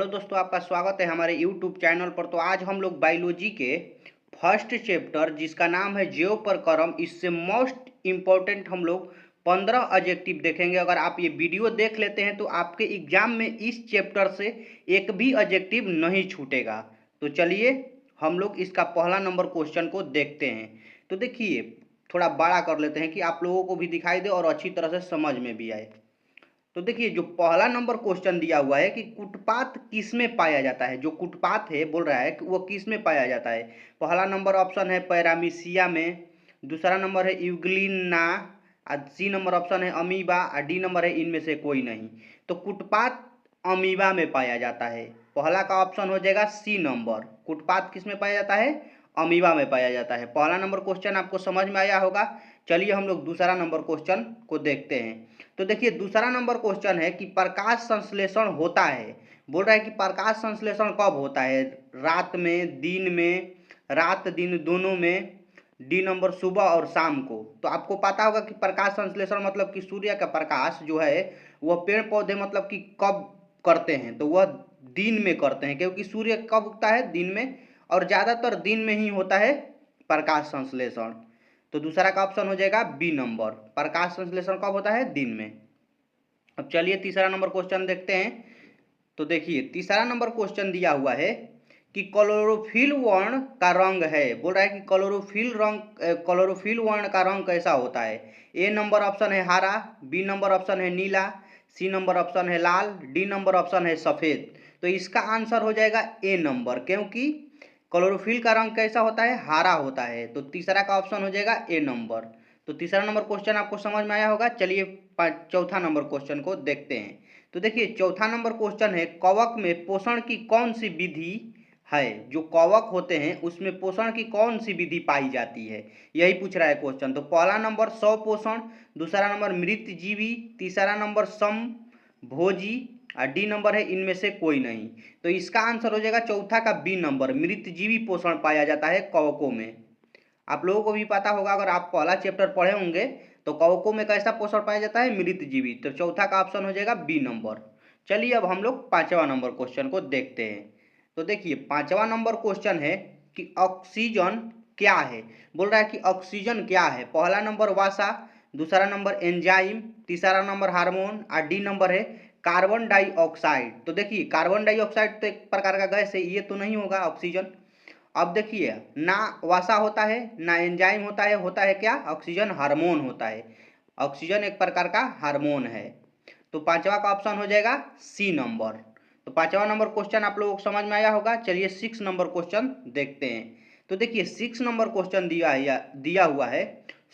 Hello दोस्तों, आपका स्वागत है हमारे यूट्यूब चैनल पर। तो आज हम लोग बायोलॉजी के फर्स्ट चैप्टर जिसका नाम है ज्यों पर कर्म, इससे मोस्ट इम्पोर्टेंट हम लोग 15 एडजेक्टिव देखेंगे। अगर आप ये वीडियो देख लेते हैं तो आपके एग्जाम में इस चैप्टर से एक भी एडजेक्टिव नहीं छूटेगा। तो चलिए हम लोग इसका पहला नंबर क्वेश्चन को देखते हैं। तो देखिए, थोड़ा बड़ा कर लेते हैं कि आप लोगों को भी दिखाई दे और अच्छी तरह से समझ में भी आए। तो देखिए, जो पहला नंबर क्वेश्चन दिया हुआ है कि कुटपात किस में पाया जाता है। जो कुटपात है बोल रहा है कि वो किस में पाया जाता है। पहला नंबर ऑप्शन है पैरामीशिया में, दूसरा नंबर है यूग्लिना, सी नंबर ऑप्शन है अमीबा, और डी नंबर है इनमें से कोई नहीं। तो कुटपात अमीबा में पाया जाता है। पहला का ऑप्शन हो जाएगा सी नंबर। कुटपात किस में पाया जाता है? अमीबा में पाया जाता है। पहला नंबर क्वेश्चन आपको समझ में आया होगा। चलिए हम लोग दूसरा नंबर क्वेश्चन को देखते हैं। तो देखिए, दूसरा नंबर क्वेश्चन है कि प्रकाश संश्लेषण होता है। बोल रहा है कि प्रकाश संश्लेषण कब होता है? रात में, दिन में, रात दिन दोनों में, डी नंबर सुबह और शाम को। तो आपको पता होगा कि प्रकाश संश्लेषण मतलब कि सूर्य का प्रकाश जो है वह पेड़ पौधे मतलब कि कब करते हैं, तो वह दिन में करते हैं, क्योंकि सूर्य कब उगता है? दिन में, और ज़्यादातर दिन में ही होता है प्रकाश संश्लेषण। तो दूसरा का ऑप्शन हो जाएगा बी नंबर। प्रकाश संश्लेषण कब होता है? दिन में। अब चलिए तीसरा नंबर क्वेश्चन देखते हैं। तो देखिए, तीसरा नंबर क्वेश्चन दिया हुआ है कि क्लोरोफिल वर्ण का रंग है। बोल रहा है कि क्लोरोफिल वर्ण का रंग कैसा होता है। ए नंबर ऑप्शन है हरा, बी नंबर ऑप्शन है नीला, सी नंबर ऑप्शन है लाल, डी नंबर ऑप्शन है सफेद। तो इसका आंसर हो जाएगा ए नंबर, क्योंकि क्लोरोफिल का रंग कैसा होता है? हरा होता है। तो तीसरा का ऑप्शन हो जाएगा ए नंबर। तो तीसरा नंबर क्वेश्चन आपको समझ में आया होगा। चलिए चौथा नंबर क्वेश्चन को देखते हैं। तो देखिए, चौथा नंबर क्वेश्चन है कवक में पोषण की कौन सी विधि है। जो कवक होते हैं उसमें पोषण की कौन सी विधि पाई जाती है, यही पूछ रहा है क्वेश्चन। तो पहला नंबर स्वपोषण, दूसरा नंबर मृत जीवी, तीसरा नंबर समभोजी, और डी नंबर है इनमें से कोई नहीं। तो इसका आंसर हो जाएगा चौथा का बी नंबर, मृत जीवी पोषण पाया जाता है कवकों में। आप लोगों को भी पता होगा, अगर आप पहला चैप्टर पढ़े होंगे तो कवकों में कैसा पोषण पाया जाता है? मृत जीवी। तो चौथा का ऑप्शन हो जाएगा बी नंबर। चलिए अब हम लोग पांचवा नंबर क्वेश्चन को देखते हैं। तो देखिए, पांचवा नंबर क्वेश्चन है कि ऑक्सीजन क्या है। बोल रहा है कि ऑक्सीजन क्या है। पहला नंबर वसा, दूसरा नंबर एंजाइम, तीसरा नंबर हार्मोन, और डी नंबर है कार्बन डाइऑक्साइड। तो देखिए, कार्बन डाइऑक्साइड तो एक प्रकार का गैस है, ये तो नहीं होगा ऑक्सीजन। अब देखिए, ना वसा होता है ना एंजाइम होता है क्या? ऑक्सीजन हार्मोन होता है। ऑक्सीजन एक प्रकार का हार्मोन है। तो पांचवा का ऑप्शन हो जाएगा सी नंबर। तो पांचवा नंबर क्वेश्चन आप लोगों को समझ में आया होगा। चलिए सिक्स नंबर क्वेश्चन देखते हैं। तो देखिए, सिक्स नंबर क्वेश्चन दिया हुआ है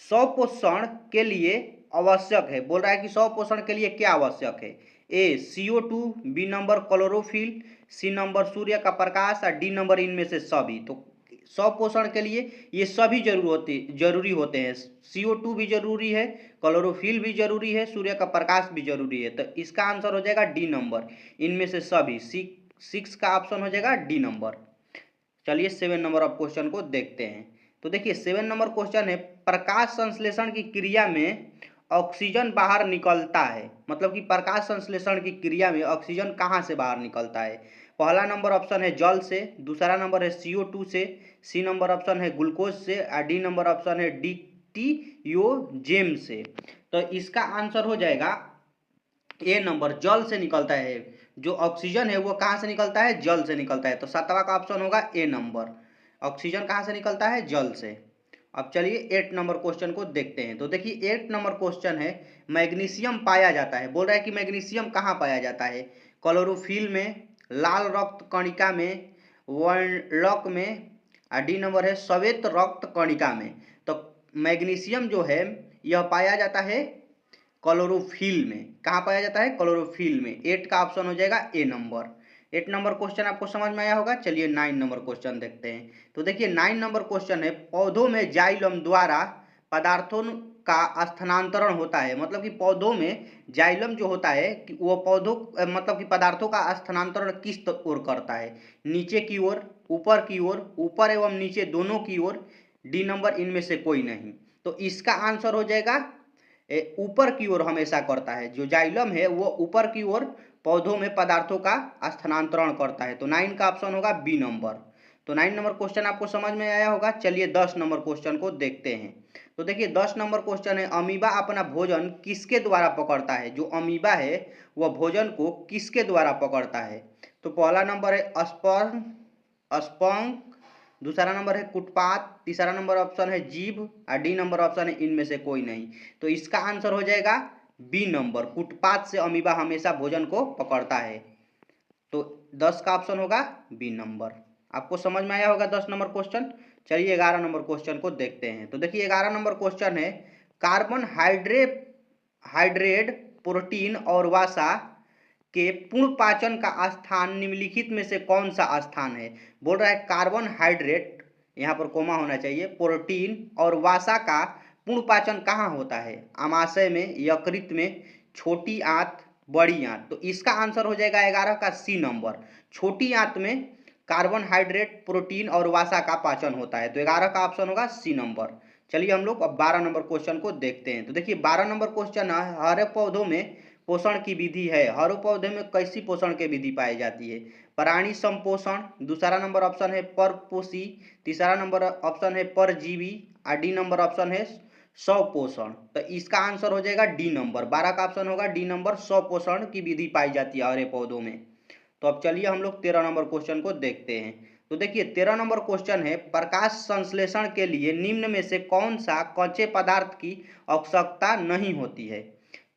स्वपोषण के लिए आवश्यक है। बोल रहा है कि स्वपोषण के लिए क्या आवश्यक है। ए CO2, बी नंबर क्लोरोफिल, सी नंबर सूर्य का प्रकाश, और डी नंबर इनमें से सभी। तो स्वपोषण के लिए ये सभी जरूरी होते हैं। CO2 भी जरूरी है, क्लोरोफिल भी जरूरी है, सूर्य का प्रकाश भी जरूरी है। तो इसका आंसर हो जाएगा डी नंबर, इनमें से सभी। सिक्स का ऑप्शन हो जाएगा डी नंबर। चलिए सेवन नंबर ऑफ क्वेश्चन को देखते हैं। तो देखिए, सेवन नंबर क्वेश्चन है प्रकाश संश्लेषण की क्रिया में ऑक्सीजन बाहर निकलता है। मतलब कि प्रकाश संश्लेषण की क्रिया में ऑक्सीजन कहाँ से बाहर निकलता है। पहला नंबर ऑप्शन है जल से, दूसरा नंबर है CO2 से, सी नंबर ऑप्शन है ग्लूकोज से, और डी नंबर ऑप्शन है डिटियोजेम से। तो इसका आंसर हो जाएगा ए नंबर, जल से निकलता है। जो ऑक्सीजन है वो कहाँ से निकलता है? जल से निकलता है। तो सातवां का ऑप्शन होगा ए नंबर, ऑक्सीजन कहाँ से निकलता है? जल से। अब चलिए एट नंबर क्वेश्चन को देखते हैं। तो देखिए, एट नंबर क्वेश्चन है मैग्नीशियम पाया जाता है। बोल रहा है कि मैग्नीशियम कहाँ पाया जाता है। क्लोरोफिल में, लाल रक्त कणिका में, वर्णक में, और डी नंबर है श्वेत रक्त कणिका में। तो मैग्नीशियम जो है यह पाया जाता है क्लोरोफिल में। कहाँ पाया जाता है? क्लोरोफिल में। एट का ऑप्शन हो जाएगा ए नंबर। एट नंबर क्वेश्चन आपको समझ में आया होगा। चलिए नाइन नंबर क्वेश्चन देखते हैं। तो देखिए, नाइन नंबर क्वेश्चन है पौधों में जाइलम द्वारा पदार्थों का स्थानांतरण होता है। मतलब कि पौधों में जाइलम जो होता है कि वो पौधों मतलब कि पदार्थों का स्थानांतरण किस ओर करता है। नीचे की ओर, ऊपर की ओर, ऊपर एवं नीचे दोनों की ओर, डी नंबर इनमें से कोई नहीं। तो इसका आंसर हो जाएगा ऊपर की ओर हमेशा करता है। जो जाइलम है वो ऊपर की ओर पौधों में पदार्थों का स्थानांतरण करता है। तो 9 का ऑप्शन होगा बी नंबर। तो 9 नंबर क्वेश्चन आपको समझ में आया होगा। चलिए 10 नंबर क्वेश्चन को देखते हैं। तो देखिए 10 नंबर क्वेश्चन है, अमीबा अपना भोजन किसके द्वारा पकड़ता है। जो अमीबा है वह भोजन को किसके द्वारा पकड़ता है। तो पहला नंबर है स्पंक, दूसरा नंबर है कुटपात, तीसरा नंबर ऑप्शन है जीभ और डी नंबर ऑप्शन है इनमें से कोई नहीं। तो इसका आंसर हो जाएगा बी नंबर, कुटपात से अमीबा हमेशा भोजन को पकड़ता है। तो 10 का ऑप्शन होगा बी नंबर। आपको समझ में आया होगा 10 नंबर क्वेश्चन। चलिए 11 नंबर क्वेश्चन को देखते हैं। तो देखिए 11 नंबर क्वेश्चन है, कार्बन हाइड्रेट प्रोटीन और वसा के पूर्ण पाचन का स्थान निम्नलिखित में से कौन सा स्थान है। बोल रहा है कार्बन हाइड्रेट, यहाँ पर कोमा होना चाहिए, प्रोटीन और वसा का पूर्ण पाचन कहाँ होता है। आमाशय में, यकृत में, छोटी आंत, बड़ी आंत। तो इसका आंसर हो जाएगा 11 का सी नंबर। छोटी आंत में कार्बन हाइड्रेट प्रोटीन और वसा का पाचन होता है। तो 11 का ऑप्शन होगा सी नंबर। चलिए हम लोग अब 12 नंबर क्वेश्चन को देखते हैं। तो देखिए 12 नंबर क्वेश्चन है, हरे पौधों में पोषण की विधि है। हर पौधे में कैसी पोषण की विधि पाई जाती है। प्राणी संपोषण, दूसरा नंबर ऑप्शन है परपोषी, तीसरा नंबर ऑप्शन है परजीवी और डी नंबर ऑप्शन है स्वपोषण। तो इसका आंसर हो जाएगा डी नंबर। 12 का ऑप्शन होगा डी नंबर, स्वपोषण की विधि पाई जाती है हरे पौधों में। तो अब चलिए हम लोग 13 नंबर क्वेश्चन को देखते हैं। तो देखिए 13 नंबर क्वेश्चन है, प्रकाश संश्लेषण के लिए निम्न में से कौन सा कच्चे पदार्थ की आवश्यकता नहीं होती है।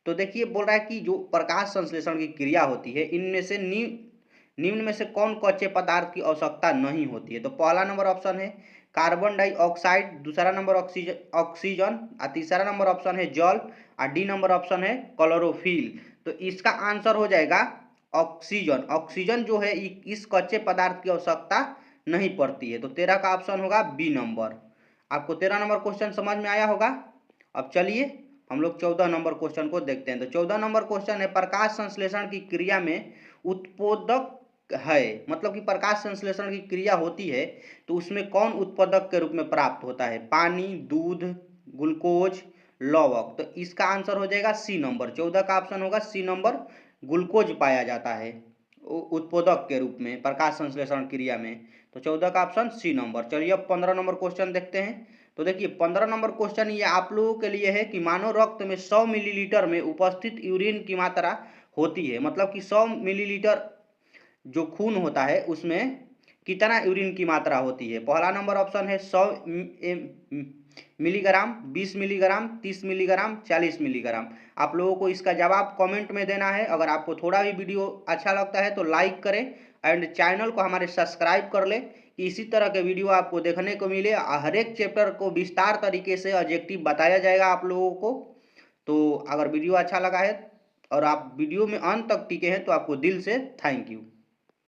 तो देखिए बोल रहा है कि जो प्रकाश संश्लेषण की क्रिया होती है इनमें से निम्न में से कौन कच्चे पदार्थ की आवश्यकता नहीं होती है। तो पहला नंबर ऑप्शन है कार्बन डाइऑक्साइड, दूसरा नंबर ऑक्सीजन और तीसरा नंबर ऑप्शन है जल और डी नंबर ऑप्शन है क्लोरोफिल। तो इसका आंसर हो जाएगा ऑक्सीजन। ऑक्सीजन जो है इस कच्चे पदार्थ की आवश्यकता नहीं पड़ती है। तो 13 का ऑप्शन होगा बी नंबर। आपको 13 नंबर क्वेश्चन समझ में आया होगा। अब चलिए हम लोग 14 नंबर क्वेश्चन को देखते हैं। तो 14 नंबर क्वेश्चन है, प्रकाश संश्लेषण की क्रिया में उत्पादक है, मतलब कि प्रकाश संश्लेषण की क्रिया होती है तो उसमें कौन उत्पादक के रूप में प्राप्त होता है। पानी, दूध, ग्लूकोज, लवक। तो इसका आंसर हो जाएगा सी नंबर। 14 का ऑप्शन होगा सी नंबर, ग्लूकोज पाया जाता है उत्पादक के रूप में प्रकाश संश्लेषण क्रिया में। तो 14 का ऑप्शन सी नंबर। चलिए अब 15 नंबर क्वेश्चन देखते हैं। तो देखिए 15 नंबर क्वेश्चन ये आप लोगों के लिए है कि मानव रक्त में 100 मिलीलीटर में उपस्थित यूरिन की मात्रा होती है, मतलब कि 100 मिलीलीटर जो खून होता है उसमें कितना यूरिन की मात्रा होती है। पहला नंबर ऑप्शन है 100 मिलीग्राम, 20 मिलीग्राम, 30 मिलीग्राम, 40 मिलीग्राम। आप लोगों को इसका जवाब कमेंट में देना है। अगर आपको थोड़ा भी वीडियो अच्छा लगता है तो लाइक करें एंड चैनल को हमारे सब्सक्राइब कर लें कि इसी तरह के वीडियो आपको देखने को मिले। हर एक चैप्टर को विस्तार तरीके से ऑब्जेक्टिव बताया जाएगा आप लोगों को। तो अगर वीडियो अच्छा लगा है और आप वीडियो में अंत तक टिके हैं तो आपको दिल से थैंक यू।